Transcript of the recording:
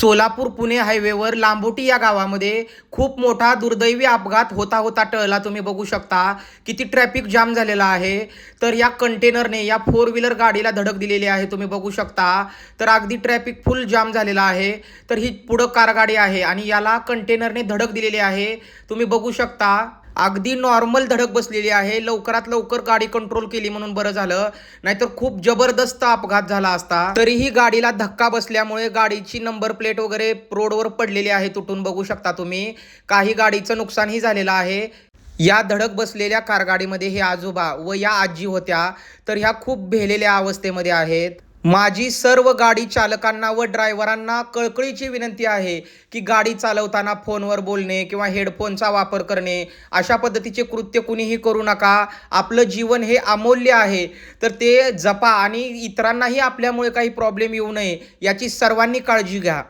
सोलापूर पुणे हायवेवर लांबोटी या गावामध्ये खूप मोठा दुर्दैवी अपघात होता होता टळला. तुम्ही बघू शकता किती ट्रॅफिक जाम झालेला आहे. तर या कंटेनरने या फोर व्हीलर गाडीला धडक दिलेली आहे. तुम्ही बघू शकता तर अगदी ट्रॅफिक फुल जाम झालेला आहे. तर ही पुढं कार गाडी आहे आणि याला कंटेनरने धडक दिलेली आहे. तुम्ही बघू शकता अगदी नॉर्मल धडक बसलेली आहे. लवकरात लवकर गाडी कंट्रोल केली म्हणून बरं झालं, नाहीतर खूप जबरदस्त अपघात झाला असता. तरीही गाडीला धक्का बसल्यामुळे गाडीची नंबर प्लेट वगैरे रोडवर पडलेली आहे तुटून. बघू शकता तुम्ही काही गाडीचं नुकसानही झालेलं आहे. या धडक बसलेल्या कारगाडीमध्ये हे आजोबा व या आजी होत्या. तर ह्या खूप भेलेल्या अवस्थेमध्ये आहेत. माझी सर्व गाडी चालकांना व ड्रायव्हरांना कळकळीची विनंती आहे की गाडी चालवताना फोनवर बोलणे किंवा हेडफोनचा वापर करणे अशा पद्धतीचे कृत्य कुणीही करू नका. आपलं जीवन हे अमूल्य आहे, तर ते जपा आणि इतरांनाही आपल्यामुळे काही प्रॉब्लेम येऊ नये याची सर्वांनी काळजी घ्या.